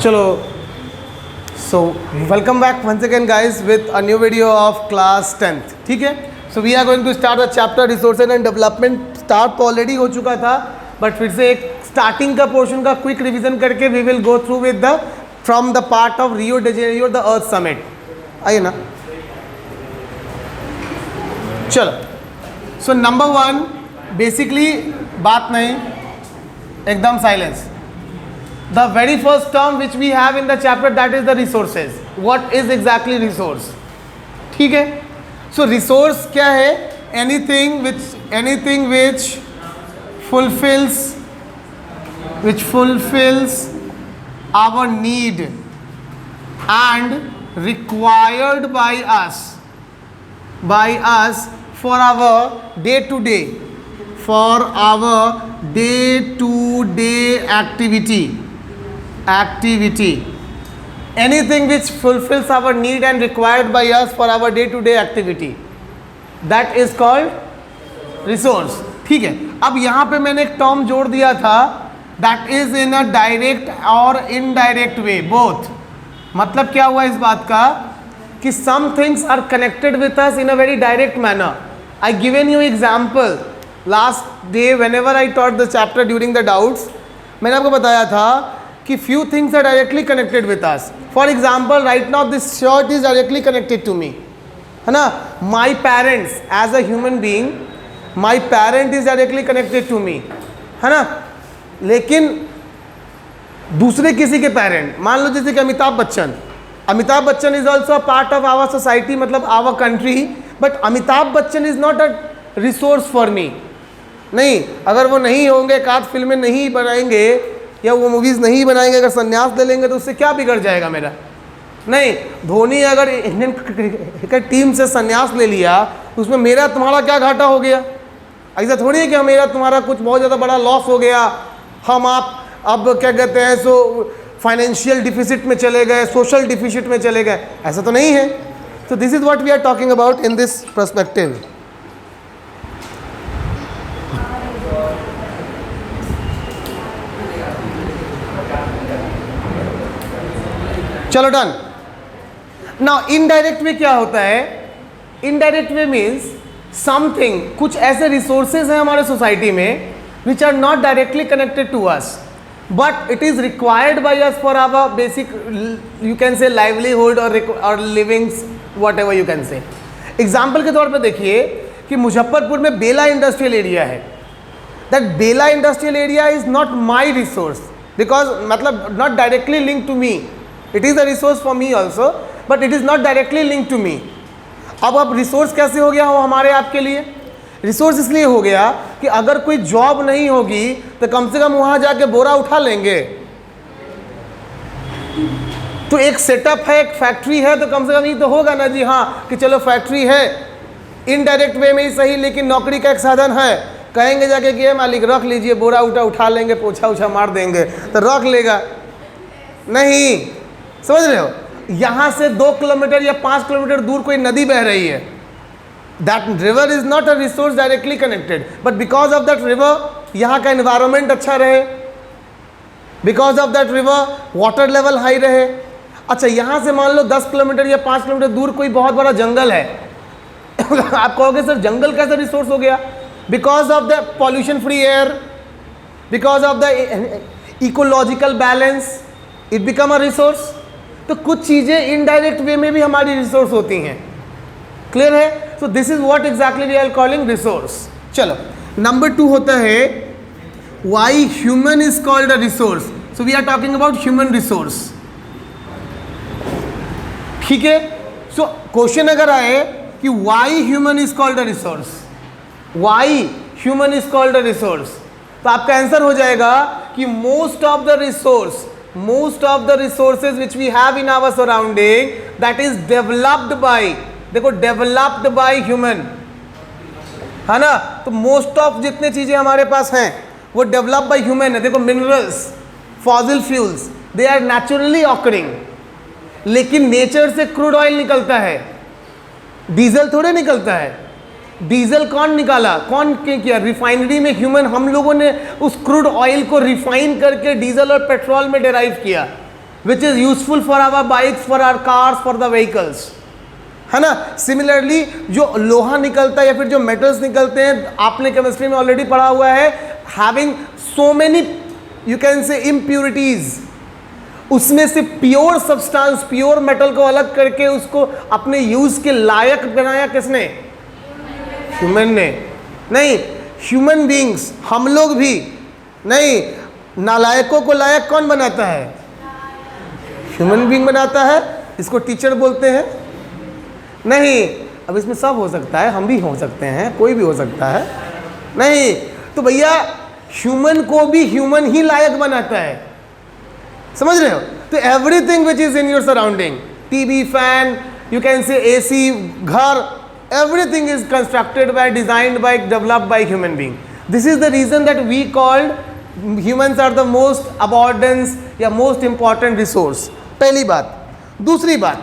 चलो, so welcome back once again guys with a new video of class 10th. ठीक है, so we are going to start a chapter resources and development. start तो already हो चुका था, but फिर से एक starting का portion का quick revision करके we will go through with the from the part of Rio de Janeiro the Earth Summit. आइए ना, चलो. So number one, basically बात नहीं, एकदम silence. The very first term which we have in the chapter, that is the resources. What is exactly resource? ठीक है, so resource क्या है? Anything which fulfills our need and required by us for our day to day activity. Anything which fulfills our need and required by us for our day to day activity, that is called resource. ठीक है, अब यहाँ पे मैंने एक term जोड़ दिया था, that is in a direct और indirect way both. मतलब क्या हुआ इस बात का कि some things are connected with us in a very direct manner. I given you example last day whenever I taught the chapter during the doubts. मैंने आपको बताया था कि few things are directly connected with us. For example, right now this shirt is directly connected to me, है ना. My parents, as a human being, my parent is directly connected to me, है ना. लेकिन दूसरे किसी के parent, मान लो जैसे कि Amitabh Bachchan is also a part of our society, मतलब our country, but Amitabh Bachchan is not a resource for me. नहीं, अगर वो नहीं होंगे, एक आध फिल्में नहीं बनाएंगे या वो मूवीज़ नहीं बनाएंगे, अगर संन्यास ले लेंगे तो उससे क्या बिगड़ जाएगा मेरा? नहीं, धोनी अगर इंडियन क्रिकेट टीम से संन्यास ले लिया तो उसमें मेरा तुम्हारा क्या घाटा हो गया? ऐसा थोड़ी है कि मेरा तुम्हारा कुछ बहुत ज़्यादा बड़ा लॉस हो गया, हम आप अब क्या कहते हैं सो फाइनेंशियल डिफिसिट में चले गए, सोशल डिफिसिट में चले गए, ऐसा तो नहीं है. तो this is what we are talking about in this perspective. चलो डन. नाउ इनडायरेक्ट वे क्या होता है? इनडायरेक्ट वे मीन्स समथिंग, कुछ ऐसे रिसोर्सेज हैं हमारे सोसाइटी में which are not directly connected to us, but it is required by us for our basic, you can say livelihood or livings, whatever you can say. Example के तौर पे देखिए कि मुजफ्फरपुर में बेला इंडस्ट्रियल एरिया है. That Bela industrial area is not my resource because मतलब not directly link to me. It is a resource for me also, but it is not directly link to me. अब resource कैसे हो गया हो हमारे आपके लिए? रिसोर्स इसलिए हो गया कि अगर कोई जॉब नहीं होगी तो कम से कम वहां जाके बोरा उठा लेंगे. तो एक सेटअप है, एक फैक्ट्री है, तो कम से कम ये तो होगा ना जी, हाँ कि चलो फैक्ट्री है, इनडायरेक्ट वे में ही सही, लेकिन नौकरी का एक साधन है. कहेंगे जाके कि मालिक रख लीजिए, बोरा उठा लेंगे, पोछा उछा मार देंगे, तो रख लेगा नहीं. समझ रहे हो? यहाँ से 2 किलोमीटर या 5 किलोमीटर दूर कोई नदी बह रही है. That river is not a resource directly connected, but because of that river यहाँ का environment अच्छा रहे, because of that river water level high रहे. अच्छा, यहाँ से मान लो 10 किलोमीटर या 5 किलोमीटर दूर कोई बहुत बड़ा जंगल है. आप कहोगे सर जंगल कैसे रिसोर्स हो गया? because of the pollution free air, because of the ecological balance, it become a resource. तो कुछ चीज़ें इनडायरेक्ट वे में भी हमारी रिसोर्स होती हैं. क्लियर है? So this is what exactly we are calling resource. चलो, नंबर 2 होता है why human is called a resource. So we are talking about human resource. ठीक है, सो क्वेश्चन अगर आए कि why human is called a resource, why human is called a resource, तो आपका आंसर हो जाएगा कि most of the resources which we have in our surrounding that is developed bye, देखो डेवलप्ड बाय ह्यूमन, है ना. तो मोस्ट ऑफ जितने चीजें हमारे पास हैं वो डेवलप बाय ह्यूमन है. देखो minerals, fossil fuels, they are naturally occurring. लेकिन नेचर से क्रूड ऑयल निकलता है, डीजल थोड़े निकलता है. डीजल कौन निकाला, कौन किया? रिफाइनरी में ह्यूमन, हम लोगों ने उस क्रूड ऑयल को रिफाइन करके डीजल और पेट्रोल में डेराइव किया. Which is useful for our bikes, for our cars, for the vehicles, है ना। सिमिलरली जो लोहा निकलता है या फिर जो मेटल्स निकलते हैं, आपने केमिस्ट्री में ऑलरेडी पढ़ा हुआ है, having so many you can से इम्प्योरिटीज, उसमें से प्योर सब्सटेंस, प्योर मेटल को अलग करके उसको अपने यूज के लायक बनाया किसने? ह्यूमन ने। नहीं, ह्यूमन बींग्स, हम लोग भी नहीं, नालायकों को लायक कौन बनाता है? ह्यूमन बींग बनाता है। इसको टीचर बोलते हैं। नहीं, अब इसमें सब हो सकता है, हम भी हो सकते हैं, कोई भी हो सकता है। नहीं तो भैया ह्यूमन को भी ह्यूमन ही लायक बनाता है, समझ रहे हो? तो everything which is in your surrounding, TV, fan, you can से एसी, घर, everything is constructed by, designed by, developed by human being. This is the reason that we called humans are the most abundance या most important resource. पहली बात। दूसरी बात,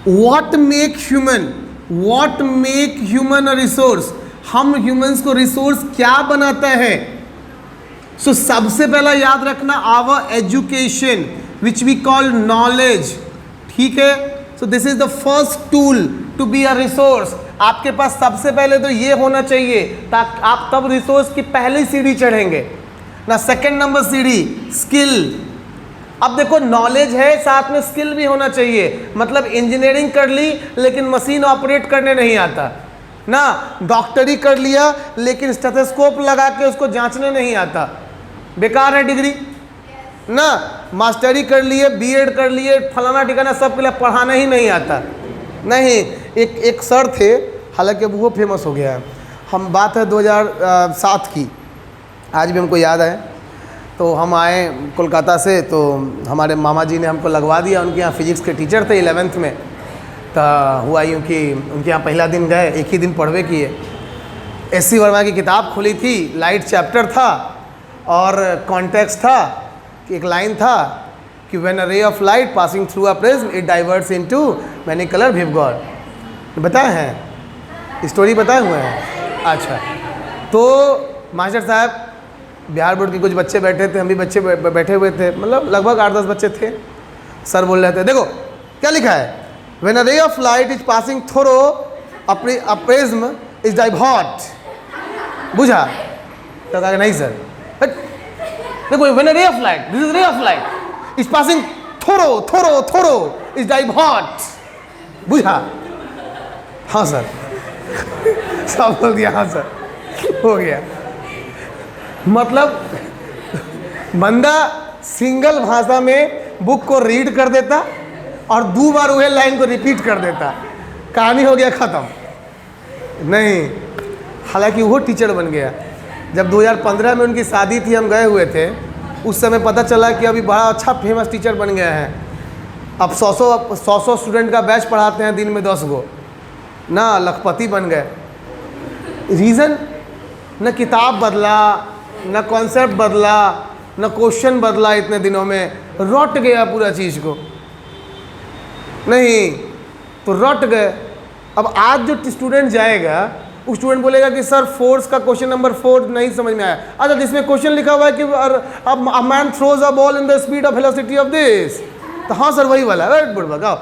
what make human a resource? हम humans को resource क्या बनाता है? So सबसे पहला याद रखना, our education which we call knowledge, ठीक है? So this is the first tool to be a resource. आपके पास सबसे पहले तो ये होना चाहिए, ताकि आप तब रिसोर्स की पहली सीढ़ी चढ़ेंगे ना। सेकंड नंबर सीढ़ी स्किल। अब देखो नॉलेज है, साथ में स्किल भी होना चाहिए। मतलब इंजीनियरिंग कर ली लेकिन मशीन ऑपरेट करने नहीं आता ना, डॉक्टरी कर लिया लेकिन स्टेथोस्कोप लगा के उसको जांचने नहीं आता, बेकार है डिग्री ना। मास्टरी कर लिए, बीएड कर लिए, फलाना ठिकाना, सब के लिए पढ़ाना ही नहीं आता। नहीं, एक सर थे, हालांकि अब वो फेमस हो गया है, हम बात है 2007 की, आज भी हमको याद है। तो हम आए कोलकाता से, तो हमारे मामा जी ने हमको लगवा दिया, उनके यहाँ फिजिक्स के टीचर थे 11th में। तो हुआ यूँ कि उनके यहाँ पहला दिन गए, एक ही दिन पढ़वे किए। एस.सी. वर्मा की किताब खुली थी, लाइट चैप्टर था और कॉन्टेक्स्ट था, एक लाइन था कि when a ray of light passing through a prism it diverts into many colour विवगॉर। बताए हैं, स्टोरी बताए हुए हैं। अच्छा, तो मास्टर साहब, बिहार बोर्ड के कुछ बच्चे बैठे थे, हम भी बच्चे बैठे हुए थे, मतलब लगभग 8-10 बच्चे थे। सर बोल रहे थे, देखो क्या लिखा है, when a ray of light is passing through a prism is divert. बुझा? तो कहा नहीं सर, देखो when a ray of light, this is रे of light is passing through is divert. बुझा? हाँ सर। सब बोल दिया हाँ सर, हो गया। मतलब बंदा सिंगल भाषा में बुक को रीड कर देता और 2 बार वही लाइन को रिपीट कर देता, कहानी हो गया ख़त्म। नहीं, हालांकि वो टीचर बन गया। जब 2015 में उनकी शादी थी, हम गए हुए थे, उस समय पता चला कि अभी बड़ा अच्छा फेमस टीचर बन गया है। अब 100 स्टूडेंट का बैच पढ़ाते हैं दिन में 10 गो ना, लखपति बन गए। रीज़न, न किताब बदला, न कॉन्सेप्ट बदला, न क्वेश्चन बदला, इतने दिनों में रट गया पूरा चीज़ को। नहीं तो रट गए। अब आज जो स्टूडेंट जाएगा, उस स्टूडेंट बोलेगा कि सर फोर्स का क्वेश्चन नंबर 4 नहीं समझ में आया। अच्छा, जिसमें क्वेश्चन लिखा हुआ है कि अब a man throws a ball in the speed of velocity of this, तो हाँ सर वही वाला है। बुढ़ बताओ,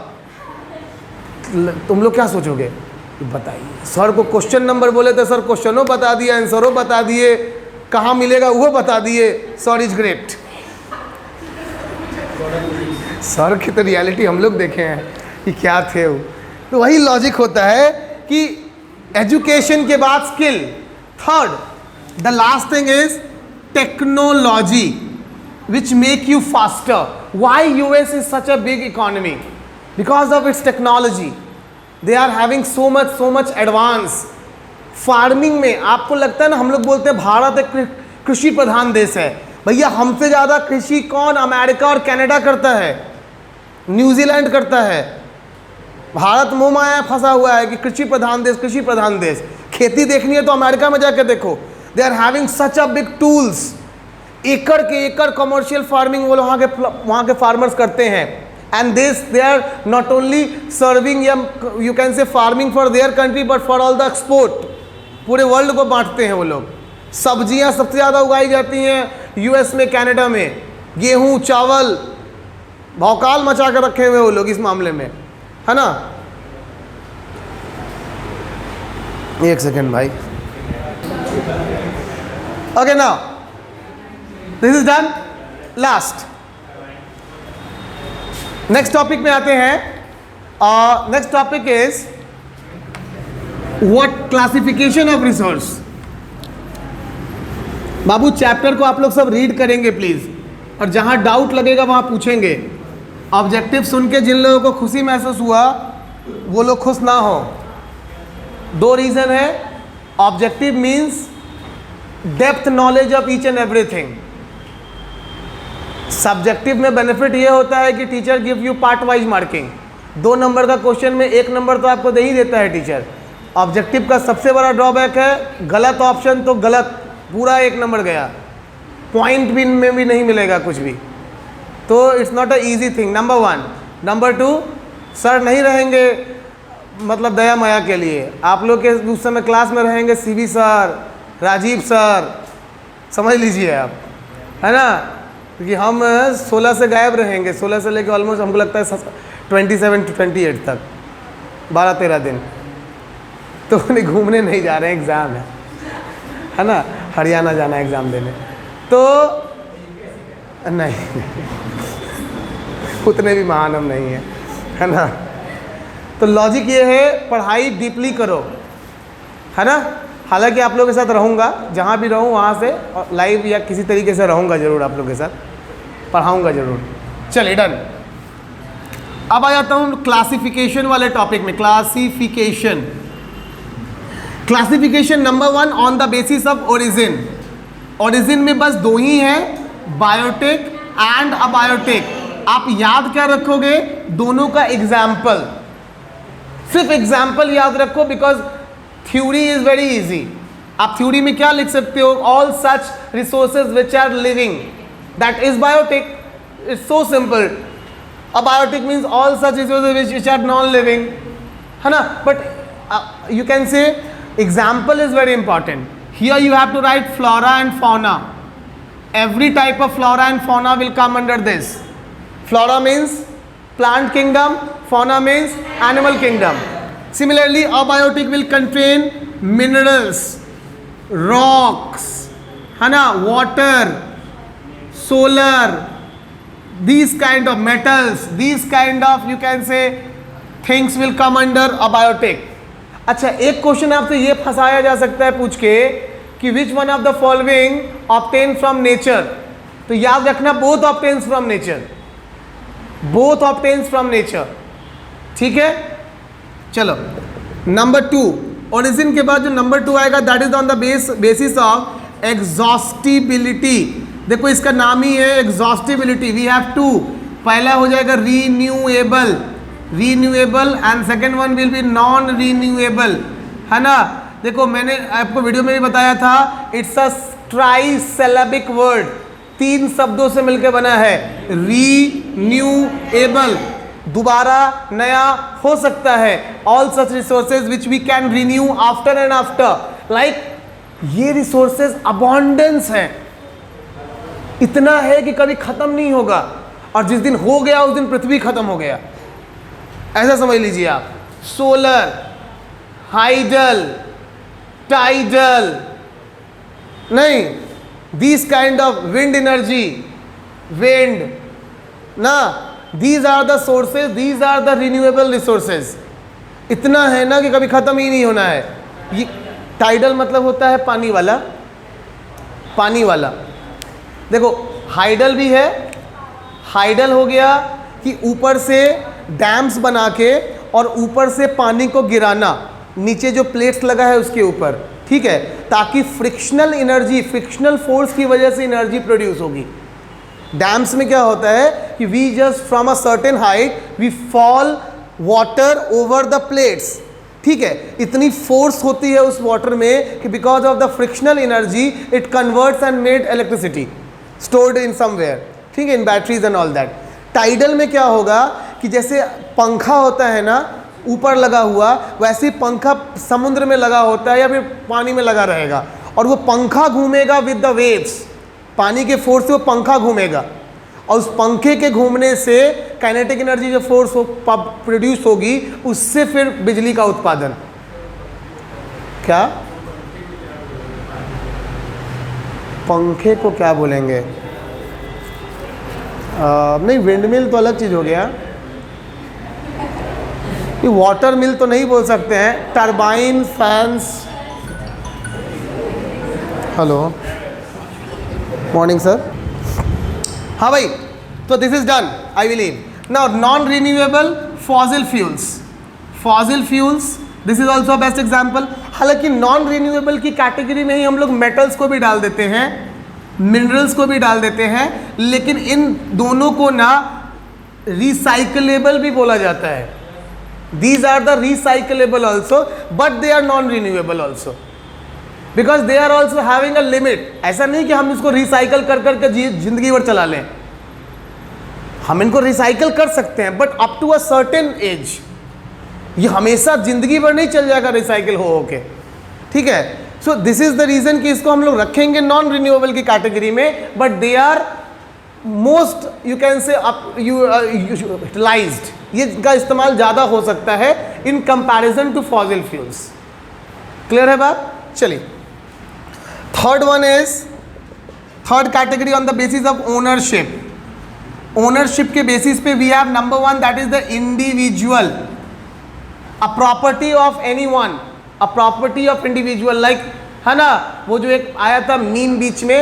तुम लोग क्या सोचोगे? बताइए। सर को क्वेश्चन नंबर बोले तो सर क्वेश्चनों बता दिए, आंसरों बता दिए, कहाँ मिलेगा वो बता दिए। Sir is great. सर की तो रियलिटी हम लोग देखे हैं कि क्या थे वो। तो वही लॉजिक होता है कि एजुकेशन के बाद skill. Third, the last thing is technology which make you faster. Why US is such a big economy? Because of its technology. They are having so much advance. Farming में आपको लगता है ना, हम लोग बोलते हैं भारत एक कृषि प्रधान देश है। भैया हमसे ज़्यादा कृषि कौन अमेरिका और कनाडा करता है, न्यूजीलैंड करता है। भारत मुंह माया फंसा हुआ है कि कृषि प्रधान देश, कृषि प्रधान देश। खेती देखनी है तो अमेरिका में जाकर देखो, they are having such a big tools. एकड़ के एकड़ कमर्शियल फार्मिंग वो वहाँ के फार्मर्स करते हैं। And they are not only serving, you can say farming for their country but for all the export. पूरे वर्ल्ड को बांटते हैं वो लोग। सब्जियां सबसे ज़्यादा उगाई जाती हैं यूएस में, कनाडा में। गेहूं, चावल, भौकाल मचा कर रखे हुए वो लोग इस मामले में, है ना। एक सेकेंड भाई, okay now this is done. Last next topic में आते हैं। Next topic is what classification of resource. Babu chapter को आप लोग सब रीड करेंगे प्लीज, और जहां डाउट लगेगा वहां पूछेंगे। ऑब्जेक्टिव सुन के जिन लोगों को खुशी महसूस हुआ वो लोग खुश ना हो। दो रीजन है। Objective means depth knowledge of each and everything. Subjective में बेनिफिट ये होता है कि teacher give you part wise marking. 2 number का क्वेश्चन में 1 नंबर तो आपको दे ही देता है टीचर। ऑब्जेक्टिव का सबसे बड़ा ड्रॉबैक है गलत ऑप्शन तो गलत, पूरा 1 नंबर गया, पॉइंट भी में भी नहीं मिलेगा कुछ भी। तो it's not a easy thing, number 1। Number 2, sir नहीं रहेंगे मतलब दया माया के लिए। आप लोग के उस समय क्लास में रहेंगे सीबी सर, राजीव सर, समझ लीजिए आप, है ना। क्योंकि हम 16 से गायब रहेंगे, 16 से लेकर ऑलमोस्ट हमको लगता है 27 to 28 तक, 12-13 दिन। तो उन्हें घूमने नहीं जा रहे हैं, एग्ज़ाम है ना, हरियाणा जाना है एग्ज़ाम देने। तो नहीं उतने भी महान हम नहीं हैं, है ना। तो लॉजिक ये है, पढ़ाई डीपली करो, है ना। हालांकि आप लोगों के साथ रहूँगा, जहाँ भी रहूँ वहाँ से लाइव या किसी तरीके से रहूँगा ज़रूर, आप लोगों के साथ पढ़ाऊँगा ज़रूर। चलिए डन। अब आ जाता हूँ क्लासिफिकेशन वाले टॉपिक में। Classification number 1 on the basis of origin. Origin में बस 2 ही हैं, बायोटिक एंड अबायोटिक। आप याद क्या रखोगे? दोनों का एग्जाम्पल, सिर्फ एग्जाम्पल याद रखो, because theory is very easy. आप थ्योरी में क्या लिख सकते हो? All such resources which are living, that is biotic. It's so simple. Abiotic means all such resources which are non living, है ना। But you can say example is very important. Here you have to write flora and fauna. Every type of flora and fauna will come under this. Flora means plant kingdom, fauna means animal kingdom. Similarly, abiotic will contain minerals, rocks, है ना, water, solar, these kind of metals, these kind of you can say things will come under abiotic. अच्छा, एक question आपसे ये फंसाया जा सकता है पूछ के कि which one of the following obtain from nature. तो याद रखना, both obtains from nature, both obtains from nature, ठीक है। चलो नंबर 2, ओरिजिन के बाद जो नंबर 2 आएगा that is on the basis of exhaustibility. देखो इसका नाम ही है एग्जॉस्टिबिलिटी। वी हैव 2, पहला हो जाएगा renewable, and second one will be non renewable, है ना। देखो मैंने आपको वीडियो में भी बताया था, इट्स अ ट्राइसिलेबिक वर्ड, 3 शब्दों से मिलकर बना है। रीन्यूएबल, दोबारा नया हो सकता है। All such resources which we can renew after and after, like ये रिसोर्सेज अबॉन्डेंस है, इतना है कि कभी खत्म नहीं होगा, और जिस दिन हो गया उस दिन पृथ्वी खत्म हो गया, ऐसा समझ लीजिए आप। सोलर, हाइडल, टाइडल नहीं, this kind of wind energy, wind ना, these are the sources, these are the renewable resources. इतना है ना कि कभी खत्म ही नहीं होना है। ये टाइडल मतलब होता है पानी वाला, पानी वाला। देखो हाइडल भी है, हाइडल हो गया कि ऊपर से डैम्स बना के और ऊपर से पानी को गिराना, नीचे जो प्लेट्स लगा है उसके ऊपर, ठीक है, ताकि फ्रिक्शनल एनर्जी, फ्रिक्शनल फोर्स की वजह से एनर्जी प्रोड्यूस होगी। डैम्स में क्या होता है कि we just from a certain height we fall water over the plates, ठीक है। इतनी फोर्स होती है उस वाटर में कि because of the frictional energy it converts and made electricity stored in somewhere, ठीक है, in batteries and all that. Tidal में क्या होगा कि जैसे पंखा होता है ना ऊपर लगा हुआ, वैसे ही पंखा समुद्र में लगा होता है या फिर पानी में लगा रहेगा, और वो पंखा घूमेगा विद द वेव्स, पानी के फोर्स से वो पंखा घूमेगा, और उस पंखे के घूमने से काइनेटिक एनर्जी जो फोर्स प्रोड्यूस होगी, उससे फिर बिजली का उत्पादन। क्या पंखे को क्या बोलेंगे? नहीं, विंड मिल तो अलग चीज़ हो गया, ये वाटर मिल तो नहीं बोल सकते हैं। Turbine, fans. Hello, morning sir. हाँ भाई, तो this is done I believe. Now non renewable fossil fuels, fossil fuels this is also best example. हालांकि नॉन रिन्यूएबल की कैटेगरी में ही हम लोग मेटल्स को भी डाल देते हैं, मिनरल्स को भी डाल देते हैं, लेकिन इन दोनों को ना रिसाइकलेबल भी बोला जाता है। These are the recyclable also, but they are non renewable also, because they are also having a limit. ऐसा नहीं कि हम इसको रिसाइकल कर करके जिंदगी भर चला लें, हम इनको रिसाइकल कर सकते हैं, but up to a certain age. ये हमेशा जिंदगी भर नहीं चल जाएगा रिसाइकिल हो के, ठीक है। So this is the reason कि इसको हम लोग रखेंगे नॉन रिन्यूएबल की कैटेगरी में, but they are most you can say utilized, ये का इस्तेमाल ज़्यादा हो सकता है in comparison to fossil fuels. Clear है बात? चलिए, third one is, third category on the basis of ownership. Ownership के बेसिस पे we have number one, that is the individual, a property of any one, a property of individual. Like है ना, वो जो एक आया था मीम बीच में,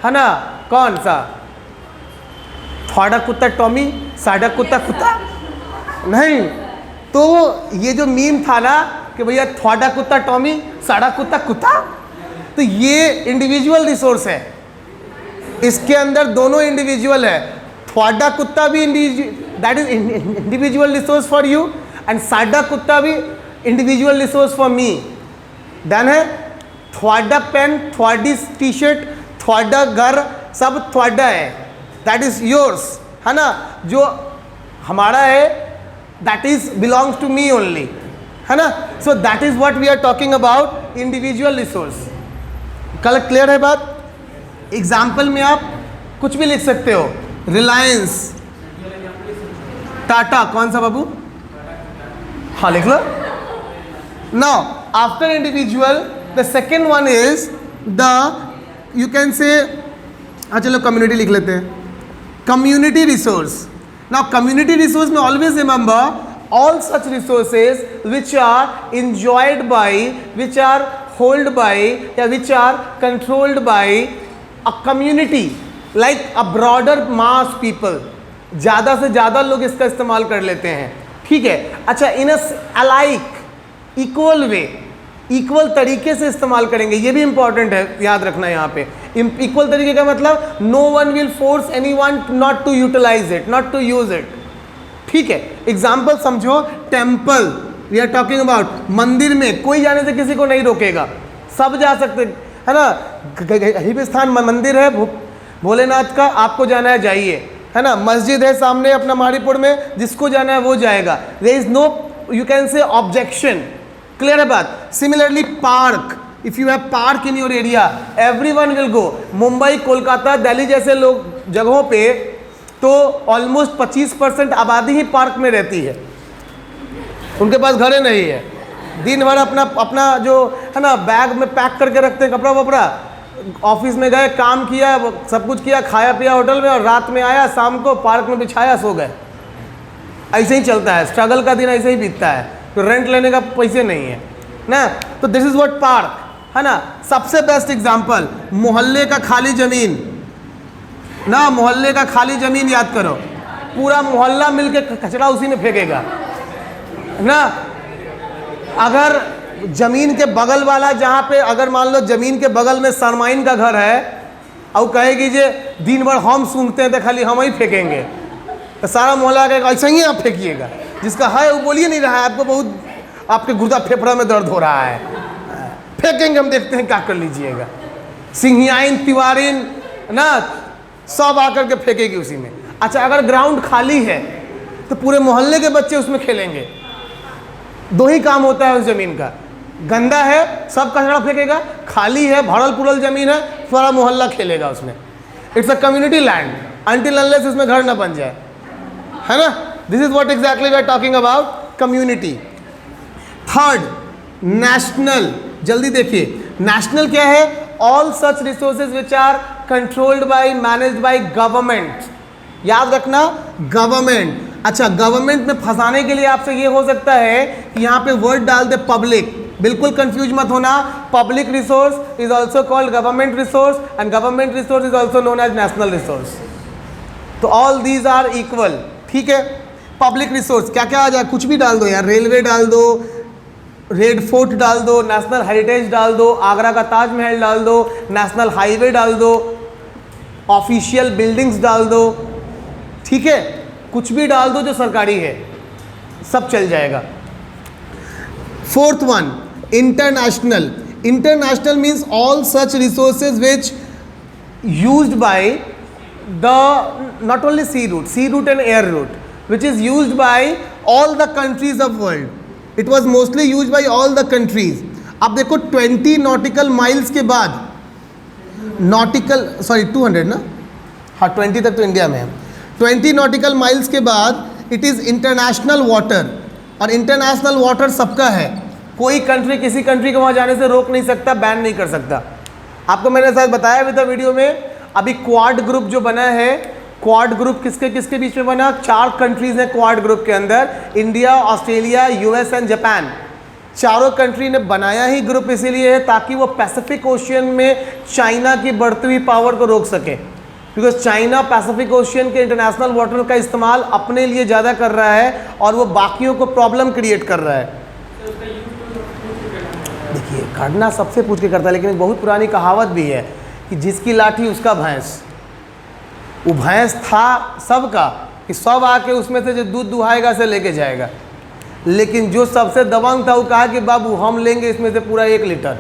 है ना, कौन सा, थोड़ा कुत्ता टॉमी साडा कुत्ता कुत्ता, नहीं, तो ये जो मीम था ना कि भैया थोड़ा कुत्ता टॉमी साडा कुत्ता कुत्ता, तो ये इंडिविजुअल रिसोर्स है, इसके अंदर दोनों इंडिविजुअल है। थोड़ा कुत्ता भी that is individual resource for you, and साडा कुत्ता भी individual resource for me. Done है? थोड़ा पेन, थोड़ी टी शर्ट, थोड़ा घर, सब थोड़ा है, दैट इज योर्स, है ना। जो हमारा है that is belongs to me only, है ना। So that is what we are talking about, individual resource. कल क्लियर है बात? एग्जाम्पल में आप कुछ भी लिख सकते हो, रिलायंस, टाटा, कौन सा बाबू, हाँ लिख लो। Now after individual the second one is the, you can say, हाँ चलो कम्युनिटी लिख लेते हैं, community resource. Now community resource में always remember all such resources which are enjoyed by, which are held by, या which are controlled by a community, like a broader mass people। ज़्यादा से ज़्यादा लोग इसका इस्तेमाल कर लेते हैं, ठीक है। अच्छा, इन अलाइक, इक्वल वे, इक्वल तरीके से इस्तेमाल करेंगे, ये भी इंपॉर्टेंट है, याद रखना यहाँ पे। इक्वल तरीके का मतलब no one will force any one not to utilize it, not to use it, ठीक है। एग्जाम्पल समझो, temple we are talking about, मंदिर में कोई जाने से किसी को नहीं रोकेगा, सब जा सकते, है ना। कहीं भी स्थान मंदिर है भोलेनाथ का, आपको जाना है जाइए, है ना। मस्जिद है सामने अपना मारीपुर में, जिसको जाना है वो जाएगा, there is no you can say objection. Clear है बात? Similarly park, if you have park in your area everyone will go. Mumbai, Kolkata, Delhi जैसे लोग जगहों पे तो ऑलमोस्ट 25% आबादी ही पार्क में रहती है, उनके पास घरें नहीं है, दिन भर अपना जो है ना बैग में पैक करके रखते हैं कपड़ा वपड़ा, ऑफिस में गए, काम किया, सब कुछ किया, खाया पिया होटल में, और रात में आया, शाम को पार्क में बिछाया, सो गए। ऐसे ही चलता है, स्ट्रगल का दिन ऐसे ही बीतता है, तो रेंट लेने का पैसे नहीं है ना। तो दिस इज व्हाट पार्क, है ना। सबसे बेस्ट एग्जाम्पल, मोहल्ले का खाली ज़मीन ना, मोहल्ले का खाली ज़मीन याद करो, पूरा मोहल्ला मिलके कचरा उसी में फेंकेगा ना। अगर ज़मीन के बगल वाला, जहाँ पे अगर मान लो ज़मीन के बगल में सरमाइन का घर है, और कहेगी जे दिन भर हम सूंघते हैं तो खाली हम ही फेंकेंगे, तो सारा मोहल्ला कहेगा ऐसा ही आप फेंकिएगा, जिसका है वो बोलिए नहीं रहा है, आपको बहुत, आपके गुर्दा फेफड़ा में दर्द हो रहा है, फेंकेंगे, हम देखते हैं क्या कर लीजिएगा। सिंहियाइन, तिवारीन ना, सब आकर के फेंकेगी उसी में। अच्छा, अगर ग्राउंड खाली है तो पूरे मोहल्ले के बच्चे उसमें खेलेंगे। दो ही काम होता है उस ज़मीन का, गंदा है सब कचरा फेंकेगा, खाली है भरल पुरल ज़मीन है सारा मोहल्ला खेलेगा उसमें। It's a community land. until unless उसमें घर ना बन जाए, है ना. This is what exactly we are talking about community. Third, national. जल्दी देखिए, नेशनल क्या है? All such resources which are controlled by, managed by government. याद रखना, गवर्नमेंट. अच्छा, गवर्नमेंट में फंसाने के लिए आपसे ये हो सकता है कि यहाँ पे वर्ड डाल दे पब्लिक. बिल्कुल कंफ्यूज मत होना. Public resource is also called government resource and government resource is also known as national resource. तो ऑल दीज आर इक्वल. ठीक है. पब्लिक रिसोर्स क्या क्या आ जाए? कुछ भी डाल दो यार. रेलवे डाल दो, रेड फोर्ट डाल दो, नेशनल हेरिटेज डाल दो, आगरा का ताजमहल डाल दो, नेशनल हाईवे डाल दो, ऑफिशियल बिल्डिंग्स डाल दो. ठीक है, कुछ भी डाल दो जो सरकारी है, सब चल जाएगा. Fourth one, international. International means all such resources which used by the not only sea route and air route, which is used by all the countries of world. It was mostly used by all the countries. अब देखो 20 nautical miles के बाद, nautical 200 ना, हाँ 20 तक तो India में है. 20 नॉटिकल माइल्स के बाद इट इज़ इंटरनेशनल वाटर. और इंटरनेशनल वाटर सबका है. कोई कंट्री किसी कंट्री को वहाँ जाने से रोक नहीं सकता, बैन नहीं कर सकता. आपको मैंने शायद बताया भी था वीडियो में. अभी क्वाड ग्रुप जो बना है, क्वाड ग्रुप किसके किसके बीच में बना? 4 कंट्रीज हैं क्वाड ग्रुप के अंदर. India, Australia, US and Japan. चारों कंट्री ने बनाया ही ग्रुप इसीलिए है ताकि वो पैसिफिक ओशियन में चाइना की बढ़ती हुई पावर को रोक सके. बिकॉज चाइना पैसिफिक ओशियन के इंटरनेशनल वाटर का इस्तेमाल अपने लिए ज़्यादा कर रहा है और वो बाकियों को प्रॉब्लम क्रिएट कर रहा है. देखिए, करना सबसे पूछ के करता है, लेकिन एक बहुत पुरानी कहावत भी है कि जिसकी लाठी उसका भैंस. वो भैंस था सबका कि सब आके उसमें से जो दूध दुहाएगा से लेके जाएगा. लेकिन जो सबसे दबंग था वो कहा कि बाबू हम लेंगे इसमें से पूरा 1 लीटर,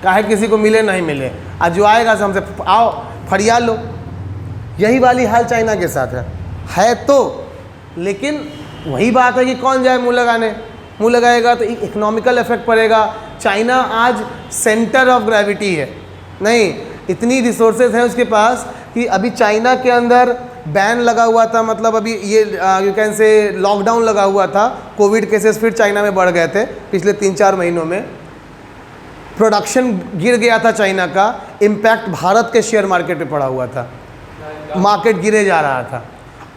काहे किसी को मिले नहीं मिले, आज जो आएगा से हमसे आओ फरिया लो. यही वाली हाल चाइना के साथ है तो. लेकिन वही बात है कि कौन जाए मुँह लगाने. मुँह लगाएगा तो इकोनॉमिकल इफेक्ट पड़ेगा. चाइना आज सेंटर ऑफ ग्रेविटी है. नहीं, इतनी रिसोर्सेज हैं उसके पास कि अभी चाइना के अंदर बैन लगा हुआ था. मतलब अभी ये यू कैन से लॉकडाउन लगा हुआ था. कोविड केसेस फिर चाइना में बढ़ गए थे पिछले 3-4 महीनों में. प्रोडक्शन गिर गया था चाइना का. इम्पैक्ट भारत के शेयर मार्केट पे पड़ा हुआ था. मार्केट गिरे जा रहा था.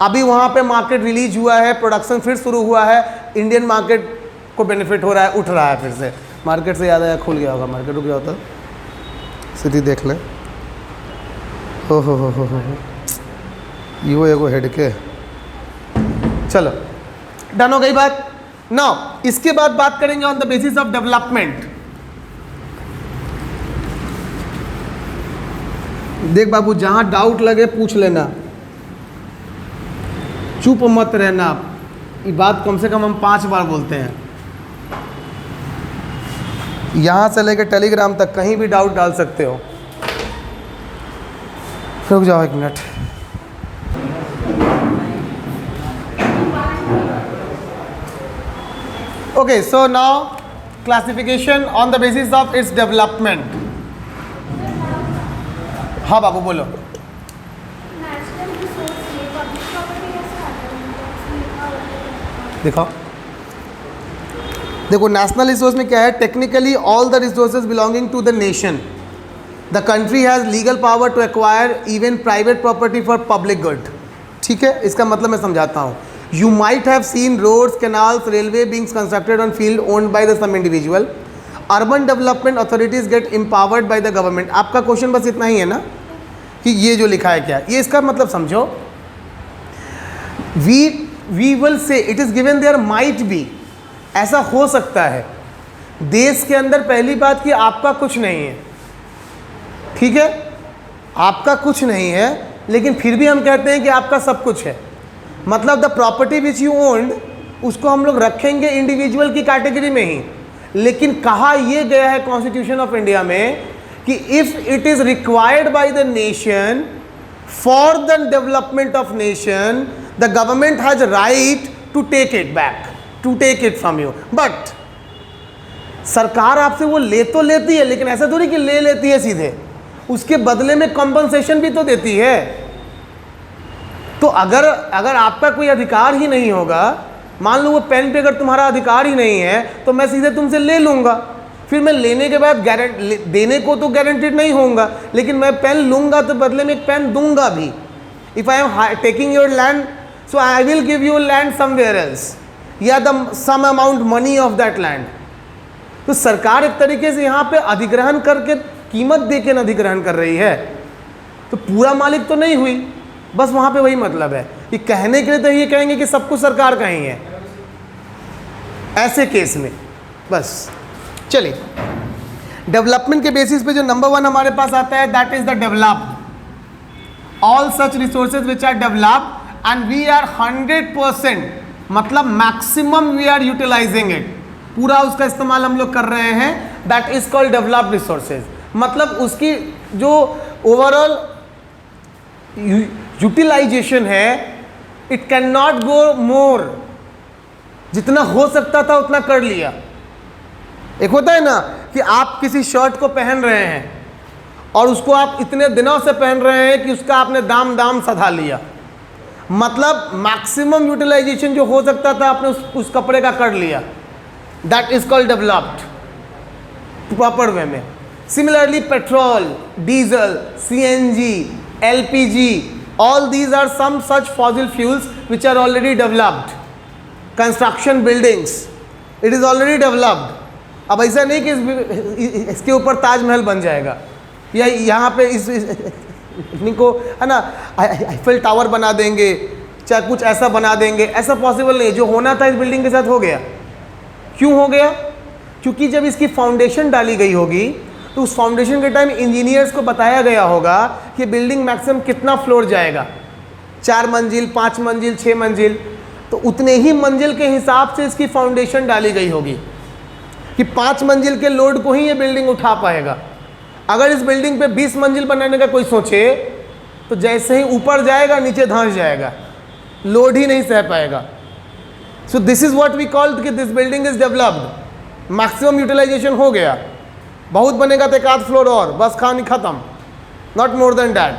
अभी वहाँ पे मार्केट रिलीज हुआ है, प्रोडक्शन फिर शुरू हुआ है. इंडियन मार्केट को बेनिफिट हो रहा है, उठ रहा है फिर से. मार्केट से याद आया, खुल गया होगा मार्केट. रुक गया होता सीधी देख ले. हो यो एगो हेड के. चलो, डन हो गई बात. नाउ इसके बाद बात करेंगे on the basis of development. देख बाबू, जहां डाउट लगे पूछ लेना, चुप मत रहना. ये बात कम से कम हम 5 बार बोलते हैं. यहां से लेकर टेलीग्राम तक कहीं भी डाउट डाल सकते हो. रुक जाओ 1 मिनट. Okay, so now classification on the basis of its development. हाँ बाबू बोलो. देखो नेशनल रिसोर्स में क्या है? Technically all the resources belonging to the nation. The country has legal power to acquire even private property for public good. ठीक है, इसका मतलब मैं समझाता हूँ. You might have seen roads, canals, railway being constructed on field owned by the some individual. Urban development authorities get empowered by the government. आपका question बस इतना ही है ना कि ये जो लिखा है क्या, ये इसका मतलब समझो. We will say it is given there might be. ऐसा हो सकता है देश के अंदर. पहली बात कि आपका कुछ नहीं है, ठीक है, आपका कुछ नहीं है, लेकिन फिर भी हम कहते हैं कि आपका सब कुछ है. मतलब the property which you owned, उसको हम लोग रखेंगे इंडिविजुअल की कैटेगरी में ही. लेकिन कहा यह गया है कॉन्स्टिट्यूशन ऑफ इंडिया में कि if it is required by the nation for the development of nation, the government has right to take it back, to take it from you. But सरकार आपसे वो ले तो लेती है, लेकिन ऐसा थोड़ी कि ले लेती है सीधे, उसके बदले में कंपनसेशन भी तो देती है. तो अगर आपका कोई अधिकार ही नहीं होगा, मान लो वो पेन पे अगर तुम्हारा अधिकार ही नहीं है, तो मैं सीधे तुमसे ले लूँगा, फिर मैं लेने के बाद देने को तो गारंटीड नहीं होऊंगा, लेकिन मैं पेन लूँगा तो बदले में एक पेन दूंगा भी। If I am taking your land, so I will give you land somewhere else, या the sum amount money of that land. तो सरकार एक तरीके से यहाँ पे अधिग्रहण करके कीमत दे के अधिग्रहण कर रही है, तो पूरा मालिक तो नहीं हुई। बस वहाँ पे वही मतलब है कि कहने के लिए तो ये कहेंगे कि सब कुछ सरकार का ही है ऐसे केस में। बस चलिए, डेवलपमेंट के बेसिस पे जो नंबर 1 हमारे पास आता है, that is the developed. All such resources which are developed and we are 100%, मतलब maximum we are utilizing it, पूरा उसका इस्तेमाल हम लोग कर रहे हैं, that is called developed resources. मतलब उसकी जो ओवरऑल यूटिलाइजेशन है, it can not go more, जितना हो सकता था उतना कर लिया। एक होता है ना कि आप किसी शर्ट को पहन रहे हैं और उसको आप इतने दिनों से पहन रहे हैं कि उसका आपने दाम सधा लिया, मतलब मैक्सिमम यूटिलाइजेशन जो हो सकता था आपने उस कपड़े का कर लिया, that is called developed proper way में। Similarly petrol, diesel, CNG, LPG, all these are some such fossil fuels which are already developed. Construction buildings, it is already developed. अब ऐसा नहीं कि इसके ऊपर ताजमहल बन जाएगा, या यहाँ पे इनको है ना आईफिल टावर बना देंगे, चाहे कुछ ऐसा बना देंगे, ऐसा पॉसिबल नहीं है। जो होना था इस बिल्डिंग के साथ हो गया। क्यों हो गया? क्योंकि जब इसकी फाउंडेशन डाली गई होगी तो उस फाउंडेशन के टाइम इंजीनियर्स को बताया गया होगा कि बिल्डिंग मैक्सिमम कितना फ्लोर जाएगा, 4 मंजिल, 5 मंजिल, 6 मंजिल, तो उतने ही मंजिल के हिसाब से इसकी फाउंडेशन डाली गई होगी कि 5 मंजिल के लोड को ही ये बिल्डिंग उठा पाएगा। अगर इस बिल्डिंग पे 20 मंजिल बनाने का कोई सोचे तो जैसे ही ऊपर जाएगा नीचे धंस जाएगा, लोड ही नहीं सह पाएगा। So this is what we called कि this building is developed, maximum utilization हो गया। बहुत बनेगा तो 1 फ्लोर और, बस कहानी खत्म, not more than that.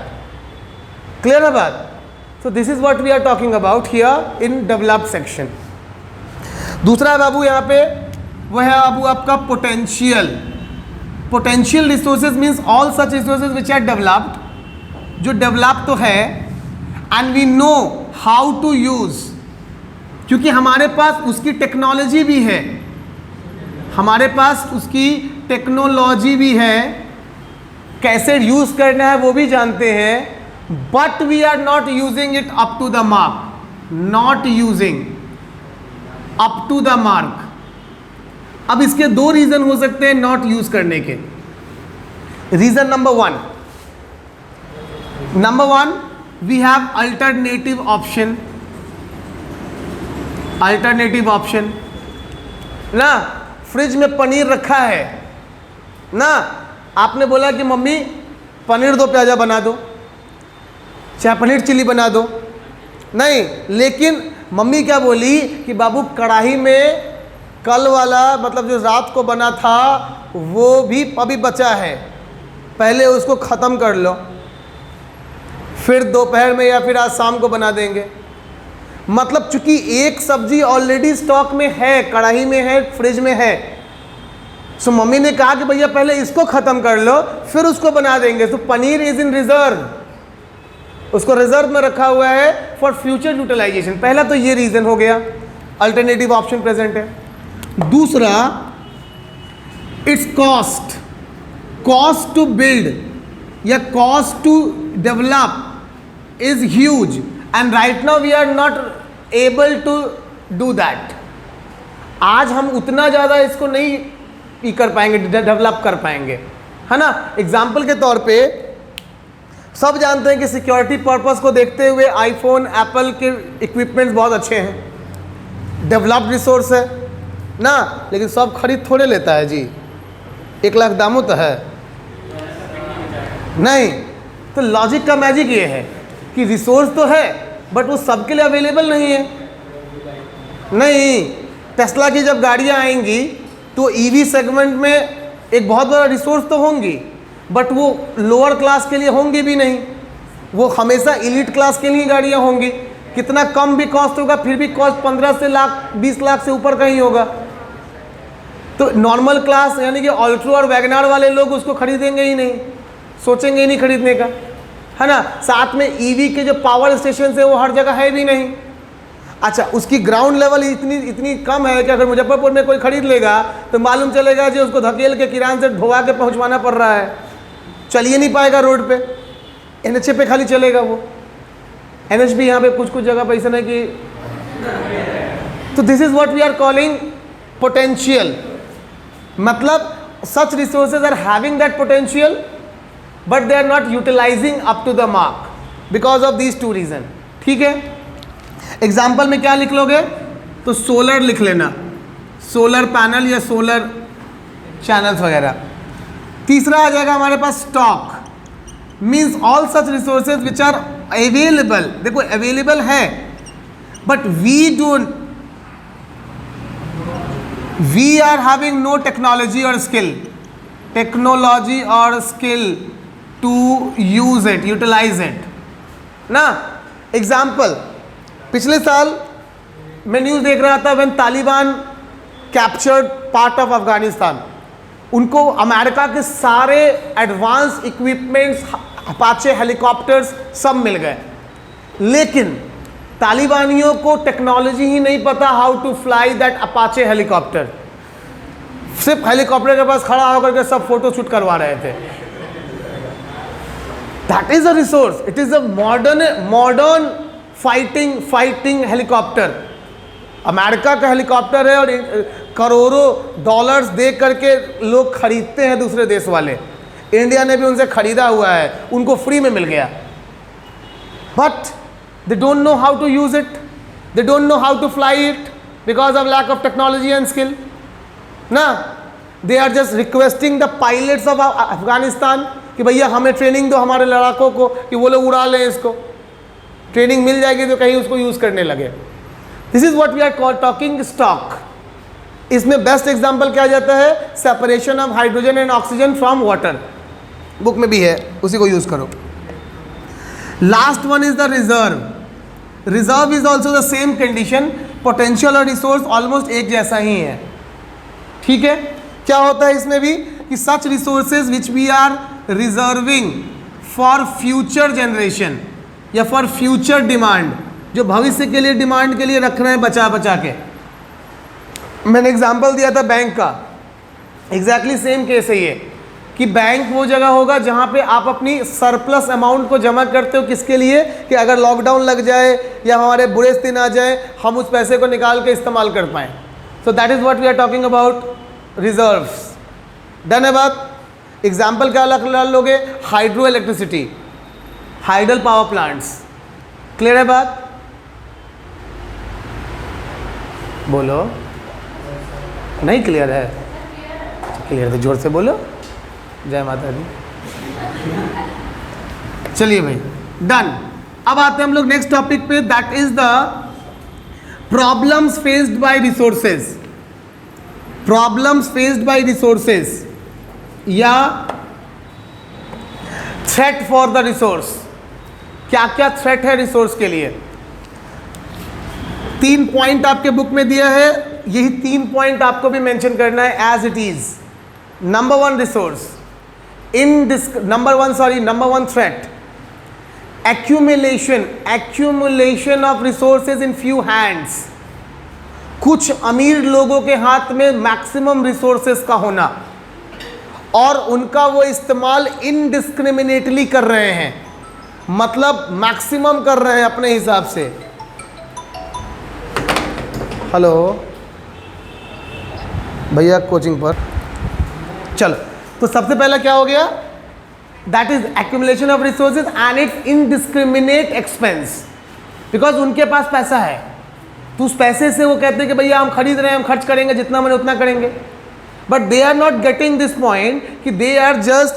Clear है बात? So this is what we are talking about here in developed section. दूसरा बाबू यहाँ पे वह है बाबू आपका potential. Potential resources means all such resources which are developed, जो डेवलप तो है, and we know how to use, क्योंकि हमारे पास उसकी टेक्नोलॉजी भी है, हमारे पास उसकी टेक्नोलॉजी भी है, कैसे यूज करना है वो भी जानते हैं, but we are not using it up to the mark, not using up to the mark. अब इसके 2 रीजन हो सकते हैं नॉट यूज करने के। Reason number 1, we have alternative option. Alternative option ना, फ्रिज में पनीर रखा है ना, आपने बोला कि मम्मी पनीर 2 प्याजा बना दो, चाहे पनीर चिली बना दो, नहीं, लेकिन मम्मी क्या बोली कि बाबू कढ़ाई में कल वाला मतलब जो रात को बना था वो भी अभी बचा है, पहले उसको ख़त्म कर लो, फिर दोपहर में या फिर आज शाम को बना देंगे। मतलब चूंकि एक सब्जी ऑलरेडी स्टॉक में है, कढ़ाई में है, फ्रिज में है, सो मम्मी ने कहा कि भैया पहले इसको ख़त्म कर लो फिर उसको बना देंगे। तो पनीर इज इन रिजर्व, उसको रिजर्व में रखा हुआ है फॉर फ्यूचर यूटिलाइजेशन। पहला तो ये रीज़न हो गया, अल्टरनेटिव ऑप्शन प्रेजेंट है। दूसरा, इट्स कॉस्ट टू बिल्ड या cost to develop is huge and right now we are not able to do that. आज हम उतना ज़्यादा इसको नहीं कर पाएंगे, डेवलप कर पाएंगे, है ना। एग्जाम्पल के तौर पे सब जानते हैं कि सिक्योरिटी पर्पस को देखते हुए आईफोन, एप्पल के इक्विपमेंट्स बहुत अच्छे हैं, डेवलप्ड रिसोर्स है ना, लेकिन सब खरीद थोड़े लेता है जी, 1 लाख दामों तो है नहीं। तो लॉजिक का मैजिक ये है कि रिसोर्स तो है बट वो सबके लिए अवेलेबल नहीं है। नहीं, टेस्ला की जब गाड़ियाँ आएंगी तो ईवी सेगमेंट में एक बहुत बड़ा रिसोर्स तो होंगी, बट वो लोअर क्लास के लिए होंगी भी नहीं, वो हमेशा इलीट क्लास के लिए गाड़ियाँ होंगी। कितना कम भी कॉस्ट होगा फिर भी कॉस्ट 15 से लाख 20 लाख से ऊपर का ही होगा। तो नॉर्मल क्लास यानी कि ऑल्ट्रो और वैगनार वाले लोग उसको खरीदेंगे ही नहीं, सोचेंगे ही नहीं खरीदने का, है ना। साथ में ईवी के जो पावर स्टेशन है वो हर जगह है भी नहीं। अच्छा, उसकी ग्राउंड लेवल इतनी कम है कि अगर मुजफ्फरपुर में कोई खरीद लेगा तो मालूम चलेगा जी उसको धकेल के किरान से ढोवा के पहुंचवाना पड़ रहा है, चलिए नहीं पाएगा रोड पे, NH पे खाली चलेगा वो। NH भी यहाँ पे कुछ कुछ जगह पे ऐसा नहीं कि, तो this is what we are calling potential. मतलब such resources are having that potential but they are not utilizing up to the mark because of these two reason. ठीक है, एग्जाम्पल में क्या लिख लोगे, तो सोलर लिख लेना, सोलर पैनल या सोलर चैनल्स वगैरह। तीसरा आ जाएगा हमारे पास stock, means all such resources which are available. देखो अवेलेबल है but we are having no technology और skill to use it, utilize it ना। एग्जाम्पल, पिछले साल मैं न्यूज़ देख रहा था, when Taliban captured part of Afghanistan, उनको अमेरिका के सारे एडवांस इक्विपमेंट्स, अपाचे हेलीकॉप्टर्स सब मिल गए, लेकिन तालिबानियों को टेक्नोलॉजी ही नहीं पता how to fly that Apache helicopter. सिर्फ हेलीकॉप्टर के पास खड़ा होकर के सब फोटो शूट करवा रहे थे। That is a resource, it is a modern fighting helicopter. America का हेलीकॉप्टर है और करोड़ों डॉलर्स दे करके लोग खरीदते हैं दूसरे देश वाले। इंडिया ने भी उनसे खरीदा हुआ है, उनको फ्री में मिल गया, but they don't know how to use it, they don't know how to fly it because of lack of technology and skill ना। They are just requesting the pilots of Afghanistan कि भैया हमें ट्रेनिंग दो हमारे लड़ाकों को कि वो लोग उड़ा लें इसको, ट्रेनिंग मिल जाएगी तो कहीं उसको यूज करने लगे। This is what we are talking stock. इसमें बेस्ट एग्जांपल क्या जाता है, separation of hydrogen and oxygen from water, book में भी है, उसी को यूज करो। Last one is the reserve. Reserve is also the same condition, potential और रिसोर्स ऑलमोस्ट एक जैसा ही है। ठीक है, क्या होता है इसमें भी कि such resources which we are reserving for future generation या फॉर फ्यूचर डिमांड, जो भविष्य के लिए डिमांड के लिए रख रहे हैं बचा बचा के। मैंने एग्जांपल दिया था बैंक का, एग्जैक्टली सेम केस है ये कि बैंक वो जगह होगा जहाँ पे आप अपनी सरप्लस अमाउंट को जमा करते हो, किसके लिए कि अगर लॉकडाउन लग जाए या हमारे बुरे दिन आ जाए हम उस पैसे को निकाल के इस्तेमाल कर पाएँ। So that is what we are talking about reserves. Done है बात। एग्जाम्पल क्या डाल लोगे, hydro electricity, hydel power plants. Clear है बात, बोलो नहीं क्लियर है, क्लियर तो जोर से बोलो, जय माता दी। चलिए भाई डन। अब आते हैं हम लोग नेक्स्ट टॉपिक पे, that is the problems faced by resources. Problems faced by resources या थ्रेट फॉर द रिसोर्स। क्या क्या थ्रेट है रिसोर्स के लिए, 3 पॉइंट आपके बुक में दिया है, यही 3 पॉइंट आपको भी मेंशन करना है as it is. Number 1 resource number one threat, accumulation of resources in few hands. कुछ अमीर लोगों के हाथ में मैक्सिमम रिसोर्सेज का होना और उनका वो इस्तेमाल इनडिस्क्रिमिनेटली कर रहे हैं, मतलब मैक्सिमम कर रहे हैं अपने हिसाब से। हेलो भैया कोचिंग पर चलो। तो सबसे पहला क्या हो गया, that is accumulation of resources and it's indiscriminate expense. Because उनके पास पैसा है तो उस पैसे से वो कहते हैं कि भैया हम खरीद रहे हैं, हम खर्च करेंगे, जितना मैंने उतना करेंगे। But they are not getting this point कि they are just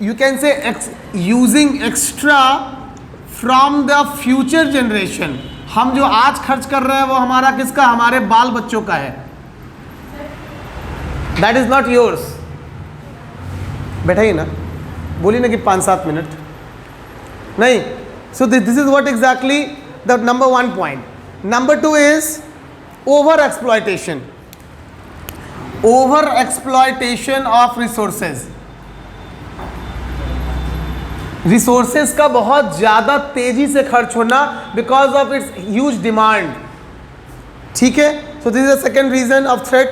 you can say using extra from the future generation. हम जो आज खर्च कर रहे हैं वो हमारा किसका, हमारे बाल बच्चों का है। That is not yours. बैठाइए ना, बोलिए ना कि 5-7 मिनट नहीं, So this is what exactly the number one point. Number two is over exploitation. Over exploitation of resources. Resources का बहुत ज़्यादा तेजी से खर्च होना because of its huge demand. ठीक है, so this is the second reason of threat.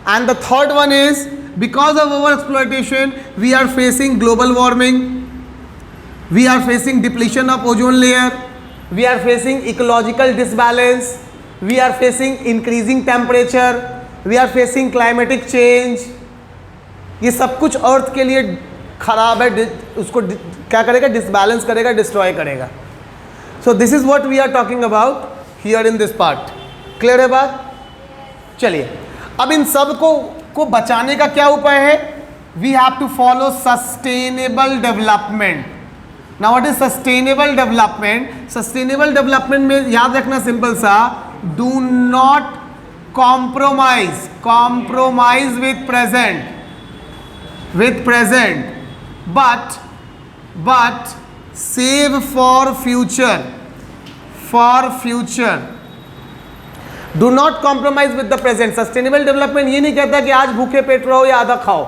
And the third one is because of over exploitation we are facing global warming, we are facing depletion of ozone layer, we are facing ecological disbalance, we are facing increasing temperature, we are facing climatic change. ये सब कुछ अर्थ के लिए खराब है, उसको क्या करेगा, डिसबैलेंस करेगा, डिस्ट्रॉय करेगा. So this is what we are talking about here in this part. Clear है बात? चलिए अब इन सब को बचाने का क्या उपाय है? We have to follow sustainable development. Now what is sustainable development? Sustainable development में याद रखना सिंपल सा, do not compromise with present but save for future. Do not compromise with the present. Sustainable development ये नहीं कहता कि आज भूखे पेट रहो या आधा खाओ.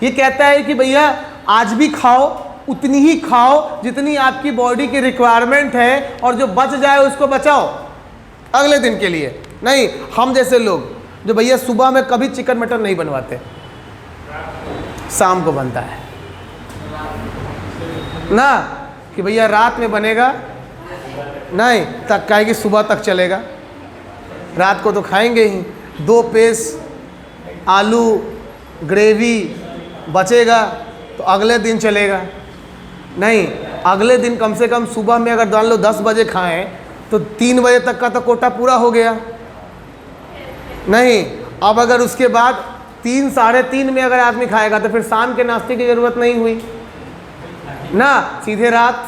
ये कहता है कि भैया आज भी खाओ, उतनी ही खाओ जितनी आपकी बॉडी की रिक्वायरमेंट है, और जो बच जाए उसको बचाओ अगले दिन के लिए. नहीं हम जैसे लोग जो भैया सुबह में कभी चिकन मटन नहीं बनवाते, शाम को बनता है ना, कि भैया रात में बनेगा नहीं, तक कहेगी सुबह तक चलेगा. रात को तो खाएंगे ही, 2 पीस आलू ग्रेवी बचेगा तो अगले दिन चलेगा. नहीं, अगले दिन कम से कम सुबह में अगर मान लो 10 बजे खाएं तो 3 बजे तक का तो कोटा पूरा हो गया. नहीं, अब अगर उसके बाद 3 साढ़े 3 में अगर आदमी खाएगा तो फिर शाम के नाश्ते की ज़रूरत नहीं हुई ना, सीधे रात.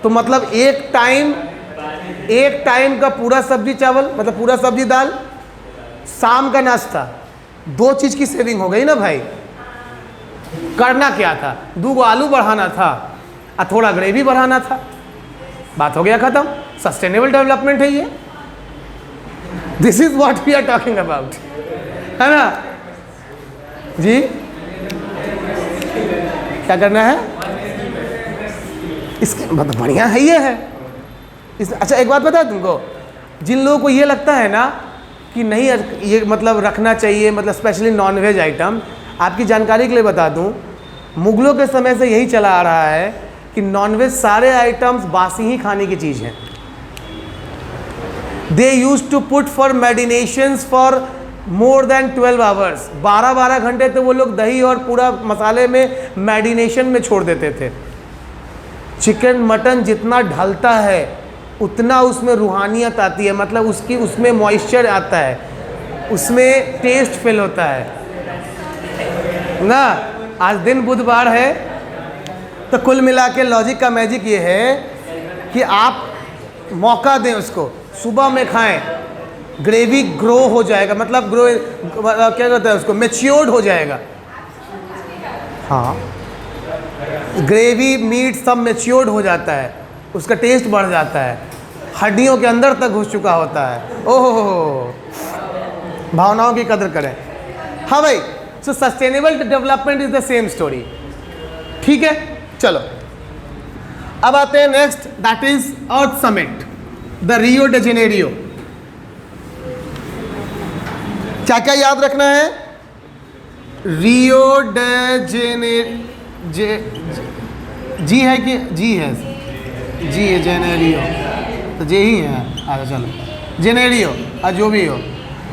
तो मतलब एक टाइम का पूरा सब्जी चावल, मतलब पूरा सब्जी दाल, शाम का नाश्ता, 2 चीज़ की सेविंग हो गई ना भाई. करना क्या था? 2 आलू बढ़ाना था और थोड़ा ग्रेवी बढ़ाना था, बात हो गया ख़त्म. सस्टेनेबल डेवलपमेंट है ये. This is what we are talking about, है ना जी? क्या करना है इसके, मतलब बढ़िया है ये है अच्छा एक बात बता तुमको, जिन लोगों को ये लगता है ना कि नहीं ये मतलब रखना चाहिए, मतलब स्पेशली नॉनवेज आइटम, आपकी जानकारी के लिए बता दूं, मुगलों के समय से यही चला आ रहा है कि नॉनवेज सारे आइटम्स बासी ही खाने की चीज़ है. They use to put for marinations for more than 12 hours. 12 घंटे तो वो लोग दही और पूरा मसाले में मैरिनेशन में छोड़ देते थे. चिकन मटन जितना ढलता है उतना उसमें रूहानियत आती है, मतलब उसमें मॉइस्चर आता है, उसमें टेस्ट फील होता है ना. आज दिन बुधवार है तो कुल मिला के लॉजिक का मैजिक ये है कि आप मौका दें उसको, सुबह में खाएं, ग्रेवी ग्रो हो जाएगा, मतलब ग्रो क्या कहते हैं उसको, मैच्योर्ड हो जाएगा. हाँ, ग्रेवी मीट सब मैच्योर्ड हो जाता है, उसका टेस्ट बढ़ जाता है, हड्डियों के अंदर तक घुस चुका होता है. ओहो, भावनाओं की कदर करें. हाँ भाई, सो sustainable development is the same story. ठीक है, चलो अब आते हैं next, that is earth summit, the Rio de Janeiro. क्या क्या याद रखना है? रियो डे जी है कि जी है, जी है, जेनेरियो तो जे ही है. अच्छा चलो, जेनेरियो जो भी हो.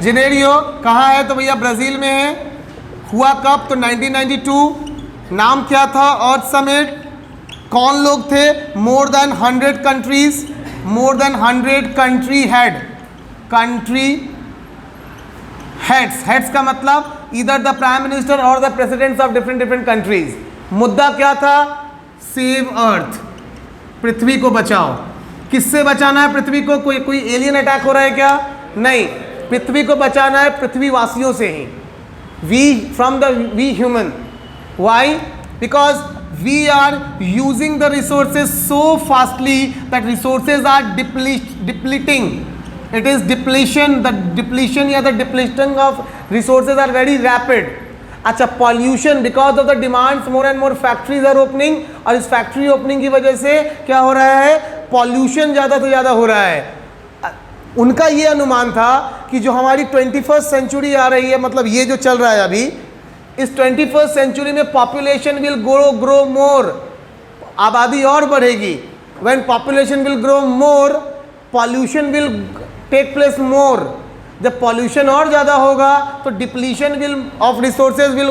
जेनेरियो कहाँ है? तो भैया ब्राज़ील में है. हुआ कब? तो 1992. नाम क्या था? Earth summit. कौन लोग थे? More than 100 countries, more than 100 country heads का मतलब इधर द प्राइम मिनिस्टर और the presidents of different countries. मुद्दा क्या था? सेव अर्थ, पृथ्वी को बचाओ. किससे बचाना है पृथ्वी को? कोई एलियन अटैक हो रहा है क्या? नहीं, पृथ्वी को बचाना है पृथ्वीवासियों से ही. We human. Why? Because we are using the resources so fastly that resources are depleting. It is depletion, the depletion या the depletion of resources are very rapid. अच्छा, pollution, because of the demands more and more factories are opening, और इस factory opening की वजह से क्या हो रहा है, पॉल्यूशन ज़्यादा से ज़्यादा हो रहा है। उनका ये अनुमान था कि जो हमारी 21st सेंचुरी आ रही है, मतलब ये जो चल रहा है अभी, इस 21st सेंचुरी में पॉपुलेशन विल ग्रो मोर, आबादी और बढ़ेगी। When population will grow more, pollution will take place more. जब पॉल्यूशन और ज़्यादा होगा तो depletion will of resources will